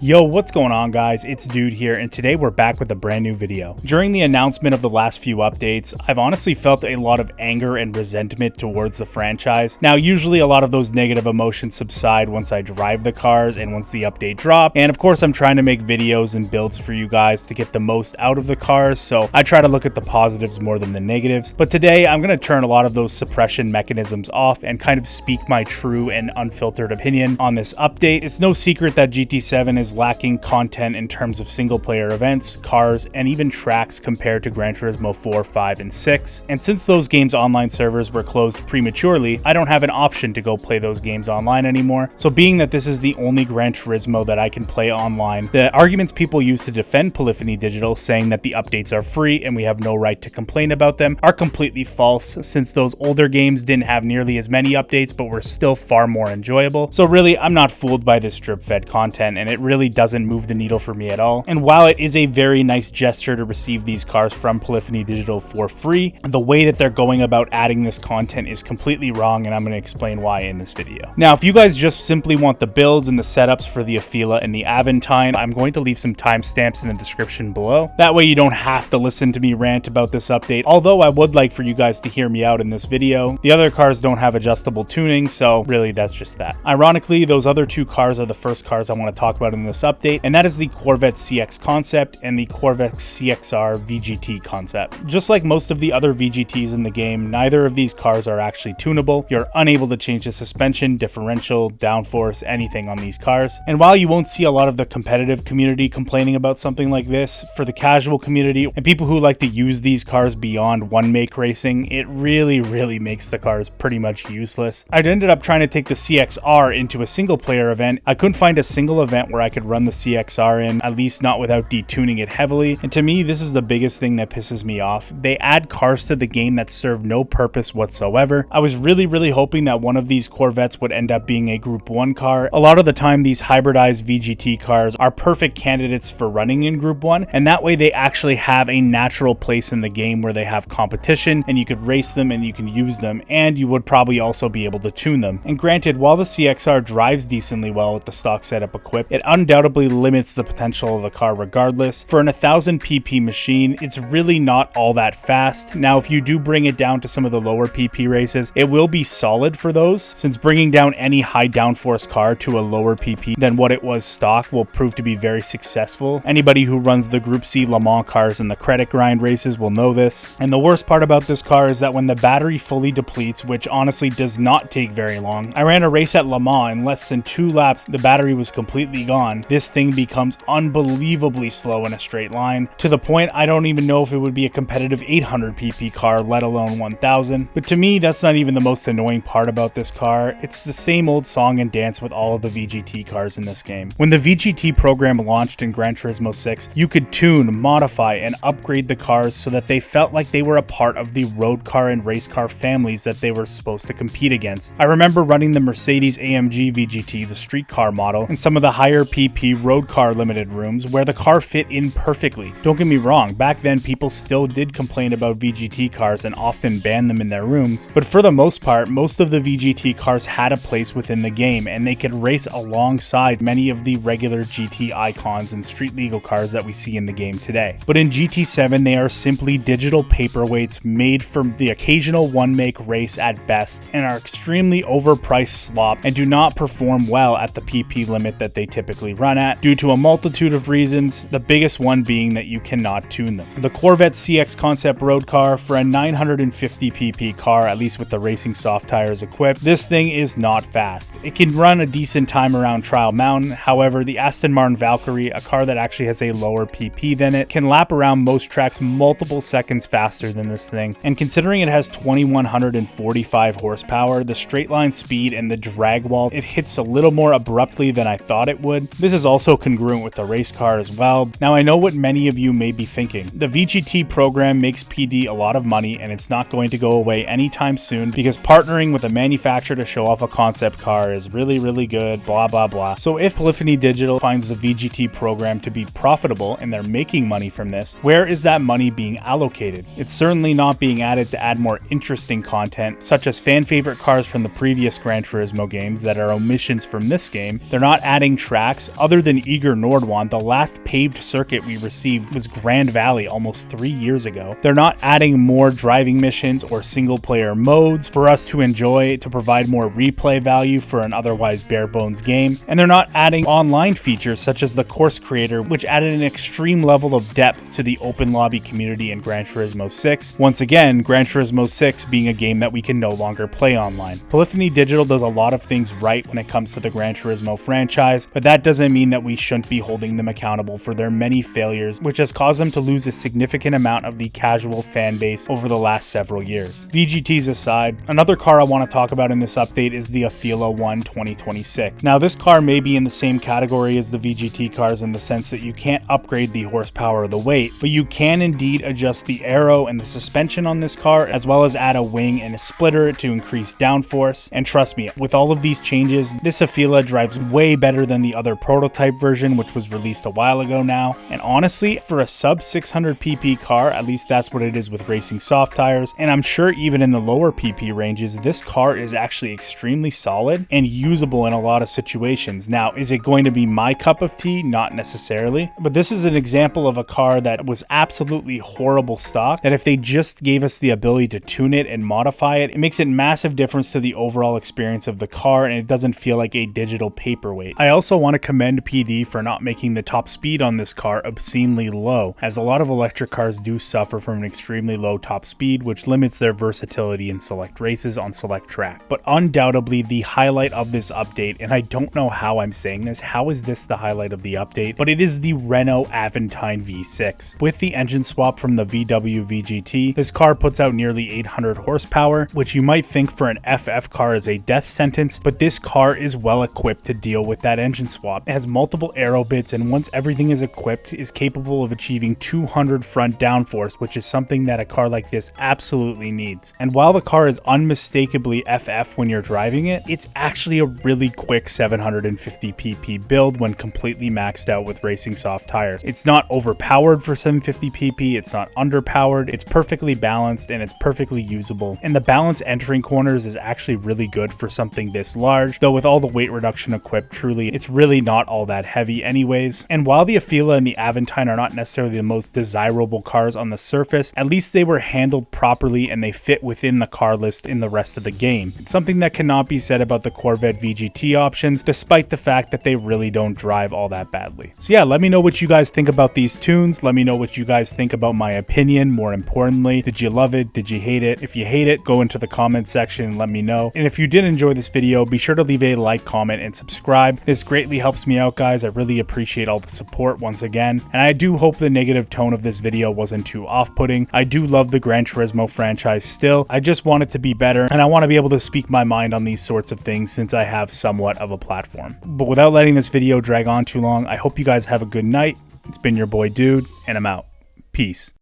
Yo, what's going on guys? It's Dude here, and today we're back with a brand new video. During the announcement of the last few updates, I've honestly felt a lot of anger and resentment towards the franchise. Now, usually a lot of those negative emotions subside once I drive the cars and once the update drops, and of course I'm trying to make videos and builds for you guys to get the most out of the cars, so I try to look at the positives more than the negatives. But today I'm going to turn a lot of those suppression mechanisms off and kind of speak my true and unfiltered opinion on this update. It's no secret that GT7 is lacking content in terms of single player events, cars, and even tracks compared to Gran Turismo 4, 5, and 6. And since those games' online servers were closed prematurely, I don't have an option to go play those games online anymore. So being that this is the only Gran Turismo that I can play online, the arguments people use to defend Polyphony Digital, saying that the updates are free and we have no right to complain about them, are completely false, since those older games didn't have nearly as many updates but were still far more enjoyable. So really, I'm not fooled by this drip-fed content, and it really doesn't move the needle for me at all. And while it is a very nice gesture to receive these cars from Polyphony Digital for free, the way that they're going about adding this content is completely wrong, and I'm going to explain why in this video. Now, if you guys just simply want the builds and the setups for the AFEELA and the Aventime, I'm going to leave some timestamps in the description below. That way you don't have to listen to me rant about this update, although I would like for you guys to hear me out in this video. The other cars don't have adjustable tuning, so really that's just that. Ironically, those other two cars are the first cars I want to talk about in this update, and that is the Corvette CX Concept and the Corvette CXR VGT Concept. Just like most of the other VGTs in the game, neither of these cars are actually tunable. You're unable to change the suspension, differential, downforce, anything on these cars. And while you won't see a lot of the competitive community complaining about something like this, for the casual community and people who like to use these cars beyond one-make racing, it really makes the cars pretty much useless. I'd ended up trying to take the CXR into a single-player event. I couldn't find a single event where I could run the CXR in, at least not without detuning it heavily. And to me, this is the biggest thing that pisses me off. They add cars to the game that serve no purpose whatsoever. I was really hoping that one of these Corvettes would end up being a Group 1 car. A lot of the time, these hybridized VGT cars are perfect candidates for running in Group 1, and that way they actually have a natural place in the game where they have competition, and you could race them and you can use them, and you would probably also be able to tune them. And granted, while the CXR drives decently well with the stock setup equipped, it undoubtedly limits the potential of the car regardless. For an 1000 pp machine, it's really not all that fast. Now, if you do bring it down to some of the lower pp races, it will be solid for those, since bringing down any high downforce car to a lower pp than what it was stock will prove to be very successful. Anybody who runs the Group C Le Mans cars and the credit grind races will know this. And the worst part about this car is that when the battery fully depletes, which honestly does not take very long, I ran a race at Le Mans, in less than 2 laps the battery was completely gone. This thing becomes unbelievably slow in a straight line, to the point I don't even know if it would be a competitive 800 pp car, let alone 1000. But to me, that's not even the most annoying part about this car. It's the same old song and dance with all of the VGT cars in this game. When the VGT program launched in Gran Turismo 6, you could tune, modify, and upgrade the cars so that they felt like they were a part of the road car and race car families that they were supposed to compete against. I remember running the Mercedes-AMG VGT, the street car model, in some of the higher PP road car limited rooms where the car fit in perfectly. Don't get me wrong, back then people still did complain about VGT cars and often banned them in their rooms, but for the most part, most of the VGT cars had a place within the game, and they could race alongside many of the regular GT icons and street legal cars that we see in the game today. But in GT7, they are simply digital paperweights made for the occasional one-make race at best, and are extremely overpriced slop and do not perform well at the PP limit that they typically run at, due to a multitude of reasons, the biggest one being that you cannot tune them. The Corvette CX Concept road car, for a 950 pp car, at least with the racing soft tires equipped, this thing is not fast. It can run a decent time around Trial Mountain. However, the Aston Martin Valkyrie, a car that actually has a lower PP than it, can lap around most tracks multiple seconds faster than this thing. And considering it has 2145 horsepower, the straight line speed and the drag wall, it hits a little more abruptly than I thought it would. This is also congruent with the race car as well. Now, I know what many of you may be thinking. The VGT program makes PD a lot of money, and it's not going to go away anytime soon, because partnering with a manufacturer to show off a concept car is really good, blah blah. So if Polyphony Digital finds the VGT program to be profitable and they're making money from this, where is that money being allocated? It's certainly not being added to add more interesting content, such as fan favorite cars from the previous Gran Turismo games that are omissions from this game. They're not adding tracks, years. Other than Eager Nordwand, the last paved circuit we received was Grand Valley almost 3 years ago. They're not adding more driving missions or single player modes for us to enjoy to provide more replay value for an otherwise bare bones game, and they're not adding online features such as the Course Creator, which added an extreme level of depth to the open lobby community in Gran Turismo 6. Once again, Gran Turismo 6 being a game that we can no longer play online. Polyphony Digital does a lot of things right when it comes to the Gran Turismo franchise, but that doesn't mean that we shouldn't be holding them accountable for their many failures, which has caused them to lose a significant amount of the casual fan base over the last several years. VGTs aside, another car I want to talk about in this update is the AFEELA 1 2026. Now, this car may be in the same category as the VGT cars in the sense that you can't upgrade the horsepower or the weight, but you can indeed adjust the aero and the suspension on this car, as well as add a wing and a splitter to increase downforce. And trust me, with all of these changes, this AFEELA drives way better than the other prototype version, which was released a while ago now. And honestly, for a sub 600 pp car, at least that's what it is with racing soft tires, and I'm sure even in the lower pp ranges, this car is actually extremely solid and usable in a lot of situations. Now, is it going to be my cup of tea? Not necessarily, but this is an example of a car that was absolutely horrible stock, that if they just gave us the ability to tune it and modify it, it makes a massive difference to the overall experience of the car, and it doesn't feel like a digital paperweight. I also want to commend PD for not making the top speed on this car obscenely low, as a lot of electric cars do suffer from an extremely low top speed, which limits their versatility in select races on select track. But undoubtedly the highlight of this update, and I don't know how I'm saying this, how is this the highlight of the update, but it is the Renault Aventime V6. With the engine swap from the VW VGT, this car puts out nearly 800 horsepower, which you might think for an FF car is a death sentence, but this car is well equipped to deal with that engine swap. It has multiple aero bits, and once everything is equipped, is capable of achieving 200 front downforce, which is something that a car like this absolutely needs. And while the car is unmistakably FF when you're driving it, it's actually a really quick 750 pp build when completely maxed out with racing soft tires. It's not overpowered for 750 pp, it's not underpowered, it's perfectly balanced and it's perfectly usable. And the balance entering corners is actually really good for something this large, though with all the weight reduction equipped, truly it's really not all that heavy anyways. And while the AFEELA and the Aventime are not necessarily the most desirable cars on the surface, at least they were handled properly and they fit within the car list in the rest of the game. It's something that cannot be said about the Corvette VGT options, despite the fact that they really don't drive all that badly. So yeah, let me know what you guys think about these tunes. Let me know what you guys think about my opinion. More importantly, did you love it? Did you hate it? If you hate it, go into the comment section and let me know. And if you did enjoy this video, be sure to leave a like, comment, and subscribe. This greatly helps me out, guys. I really appreciate all the support once again. And I do hope the negative tone of this video wasn't too off-putting. I do love the Gran Turismo franchise still. I just want it to be better, and I want to be able to speak my mind on these sorts of things since I have somewhat of a platform. But without letting this video drag on too long, I hope you guys have a good night. It's been your boy Dude, and I'm out. Peace.